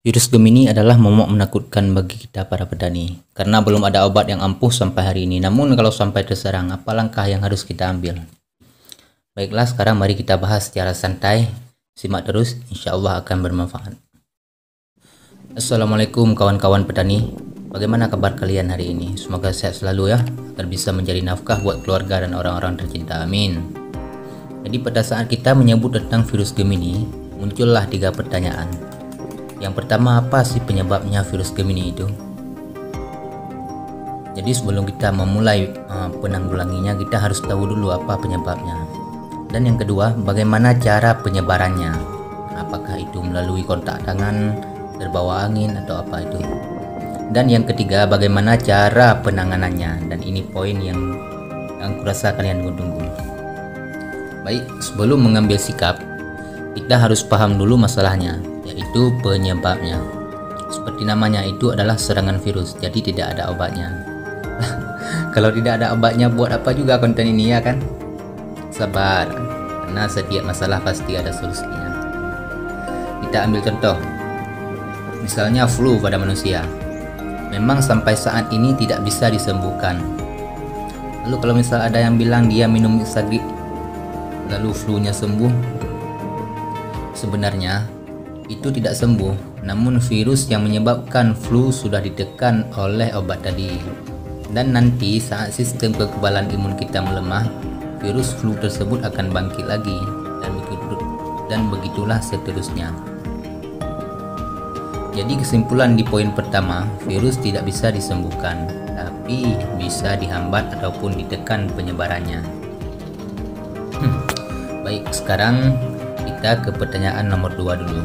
Virus Gemini adalah momok menakutkan bagi kita para petani, karena belum ada obat yang ampuh sampai hari ini. Namun kalau sampai terserang, apa langkah yang harus kita ambil? Baiklah, sekarang mari kita bahas secara santai. Simak terus, insya Allah akan bermanfaat. Assalamualaikum kawan-kawan petani. Bagaimana kabar kalian hari ini? Semoga sehat selalu ya, agar bisa menjadi nafkah buat keluarga dan orang-orang tercinta. Amin. Jadi pada saat kita menyebut tentang virus Gemini, muncullah 3 pertanyaan. Yang pertama, apa sih penyebabnya virus Gemini itu? Jadi sebelum kita memulai penanggulanginya, kita harus tahu dulu apa penyebabnya. Dan yang kedua, bagaimana cara penyebarannya? Apakah itu melalui kontak tangan, terbawa angin, atau apa itu? Dan yang ketiga, bagaimana cara penanganannya? Dan ini poin yang kurasa kalian tunggu-tunggu. Baik, sebelum mengambil sikap, kita harus paham dulu masalahnya, yaitu penyebabnya. Seperti namanya, itu adalah serangan virus, jadi tidak ada obatnya. Kalau tidak ada obatnya, buat apa juga konten ini, ya kan? Sabar, karena setiap masalah pasti ada solusinya. Kita ambil contoh, misalnya flu pada manusia. Memang sampai saat ini tidak bisa disembuhkan. Lalu kalau misal ada yang bilang dia minum Isagri lalu flu-nya sembuh, sebenarnya itu tidak sembuh, namun virus yang menyebabkan flu sudah ditekan oleh obat tadi. Dan nanti saat sistem kekebalan imun kita melemah, virus flu tersebut akan bangkit lagi, dan begitulah seterusnya. Jadi kesimpulan di poin pertama, virus tidak bisa disembuhkan, tapi bisa dihambat ataupun ditekan penyebarannya. Baik, sekarang kita ke pertanyaan nomor 2 dulu,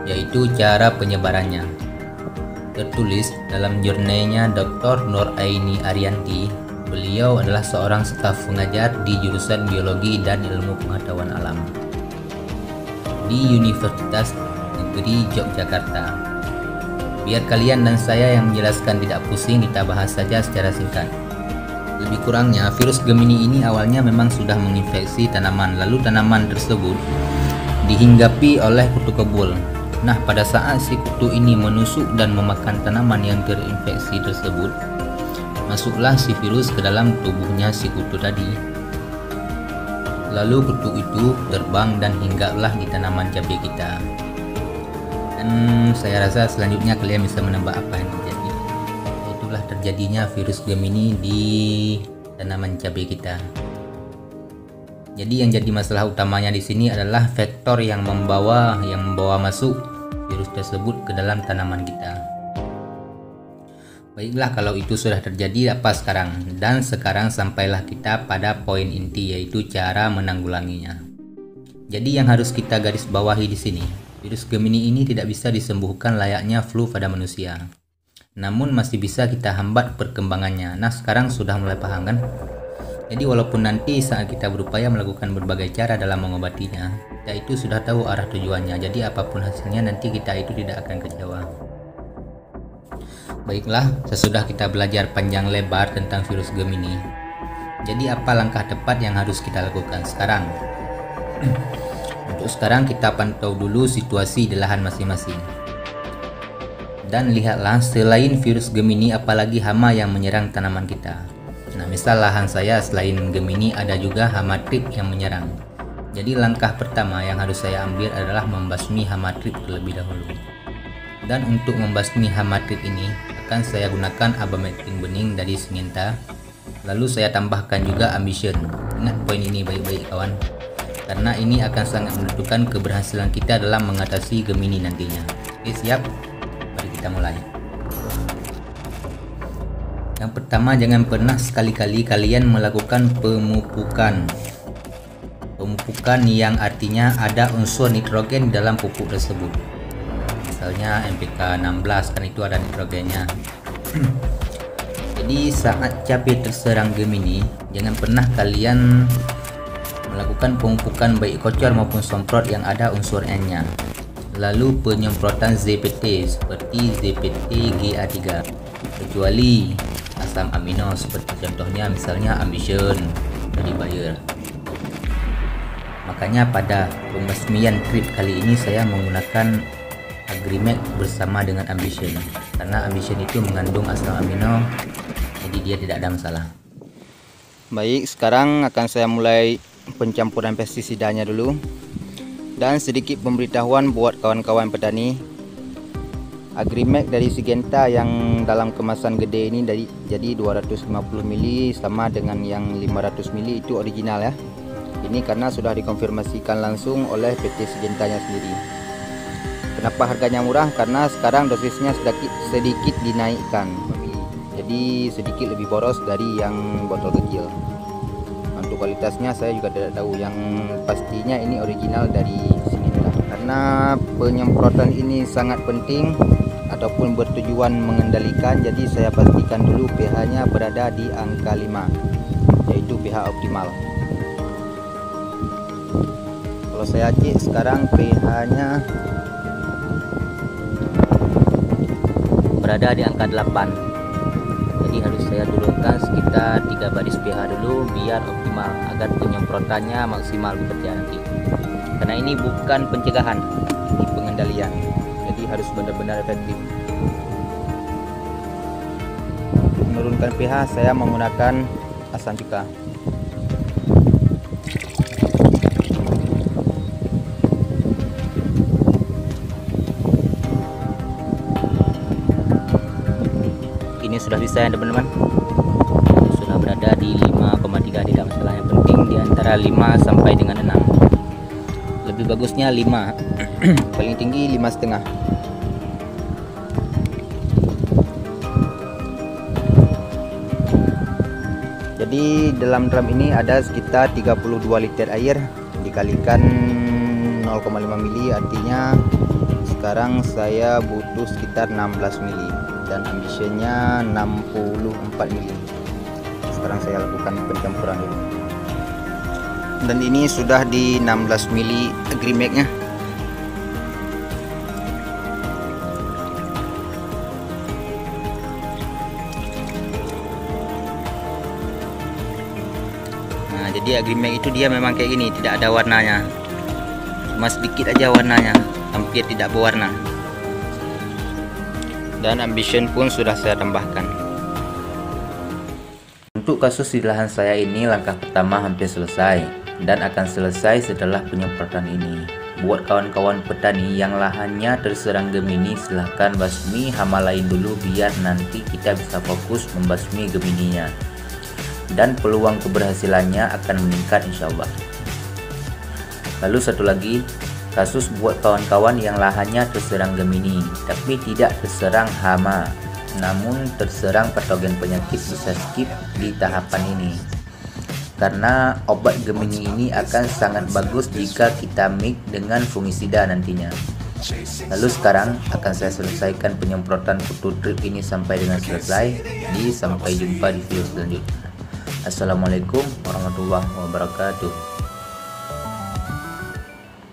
yaitu cara penyebarannya. Tertulis dalam jurnalnya Dr. Nur Aini Arianti. Beliau adalah seorang staf pengajar di jurusan Biologi dan Ilmu Pengetahuan Alam di Universitas Negeri Yogyakarta. Biar kalian dan saya yang menjelaskan tidak pusing, kita bahas saja secara singkat. Lebih kurangnya, virus Gemini ini awalnya memang sudah menginfeksi tanaman, lalu tanaman tersebut dihinggapi oleh kutu kebul. Nah, pada saat si kutu ini menusuk dan memakan tanaman yang terinfeksi tersebut, masuklah si virus ke dalam tubuhnya si kutu tadi. Lalu kutu itu terbang dan hinggaplah di tanaman cabai kita. Dan saya rasa selanjutnya kalian bisa menebak apa yang terjadi. Itulah terjadinya virus Gemini di tanaman cabai kita. Jadi yang jadi masalah utamanya di sini adalah vektor yang membawa masuk virus tersebut ke dalam tanaman kita. Baiklah, kalau itu sudah terjadi, apa sekarang? Dan sekarang sampailah kita pada poin inti, yaitu cara menanggulanginya. Jadi yang harus kita garis bawahi di sini, virus Gemini ini tidak bisa disembuhkan layaknya flu pada manusia. Namun masih bisa kita hambat perkembangannya. Nah, sekarang sudah mulai paham kan? Jadi walaupun nanti saat kita berupaya melakukan berbagai cara dalam mengobatinya, kita itu sudah tahu arah tujuannya. Jadi apapun hasilnya, nanti kita itu tidak akan kecewa. Baiklah, sesudah kita belajar panjang lebar tentang virus Gemini, jadi apa langkah tepat yang harus kita lakukan sekarang? Untuk sekarang kita pantau dulu situasi di lahan masing-masing. Dan lihatlah, selain virus Gemini, apalagi hama yang menyerang tanaman kita. Nah, misal lahan saya selain Gemini ada juga hama trip yang menyerang. Jadi langkah pertama yang harus saya ambil adalah membasmi hama trip terlebih dahulu. Dan untuk membasmi hama trip ini akan saya gunakan Abametin bening dari Syngenta. Lalu saya tambahkan juga Ambition. Ingat poin ini baik-baik kawan, karena ini akan sangat menentukan keberhasilan kita dalam mengatasi Gemini nantinya. Oke, siap? Mari kita mulai. Yang pertama, jangan pernah sekali-kali kalian melakukan pemupukan. Pemupukan yang artinya ada unsur nitrogen dalam pupuk tersebut. Misalnya NPK 16, kan itu ada nitrogennya. Jadi saat cabai terserang Gemini, jangan pernah kalian melakukan pemupukan baik kocor maupun semprot yang ada unsur N-nya. Lalu penyemprotan ZPT seperti ZPT GA3, kecuali asam amino seperti contohnya misalnya Ambition dari Bayer. Makanya pada pembasmian trip kali ini saya menggunakan Agrimax bersama dengan Ambition, karena Ambition itu mengandung asam amino, jadi dia tidak ada masalah. Baik, sekarang akan saya mulai pencampuran pestisidanya dulu. Dan sedikit pemberitahuan buat kawan-kawan petani. Agrimax dari Syngenta yang dalam kemasan gede ini jadi 250 ml sama dengan yang 500 ml itu original ya. Ini karena sudah dikonfirmasikan langsung oleh PT Syngentanya sendiri. Kenapa harganya murah? Karena sekarang dosisnya sedikit dinaikkan, jadi sedikit lebih boros dari yang botol kecil. Untuk kualitasnya saya juga tidak tahu, yang pastinya ini original dari Syngenta. Karena penyemprotan ini sangat penting ataupun bertujuan mengendalikan, jadi saya pastikan dulu pH-nya berada di angka 5, yaitu pH optimal. Kalau saya cek sekarang pH-nya berada di angka 8, jadi harus saya turunkan sekitar 3 baris pH dulu biar optimal, agar penyemprotannya maksimal bekerja nanti. Karena ini bukan pencegahan, ini pengendalian, jadi harus benar-benar efektif. Untuk menurunkan pH saya menggunakan asam cuka. Ini sudah bisa ya teman-teman, sudah berada di 5,3, tidak masalah, yang penting di antara 5 sampai dengan 6, lebih bagusnya 5 paling tinggi 5,5. Jadi dalam drum ini ada sekitar 32 liter air dikalikan 0,5 mili, artinya sekarang saya butuh sekitar 16 mili dan Ambitionnya 64 mili. Sekarang saya lakukan pencampuran dulu. Dan ini sudah di 16 mili Agrimax-nya. Nah, jadi Agrimax itu dia memang kayak gini, tidak ada warnanya, cuma sedikit aja warnanya, hampir tidak berwarna. Dan Ambition pun sudah saya tambahkan. Untuk kasus di lahan saya ini, langkah pertama hampir selesai dan akan selesai setelah penyemprotan ini. Buat kawan-kawan petani yang lahannya terserang Gemini, silahkan basmi hama lain dulu biar nanti kita bisa fokus membasmi Gemininya, dan peluang keberhasilannya akan meningkat insya Allah. Lalu satu lagi, kasus buat kawan-kawan yang lahannya terserang Gemini tapi tidak terserang hama, namun terserang patogen penyakit, bisa skip di tahapan ini, karena obat Gemini ini akan sangat bagus jika kita mix dengan fungisida nantinya. Lalu sekarang akan saya selesaikan penyemprotan kutu drip ini sampai dengan selesai. Sampai jumpa di video selanjutnya. Assalamualaikum warahmatullahi wabarakatuh.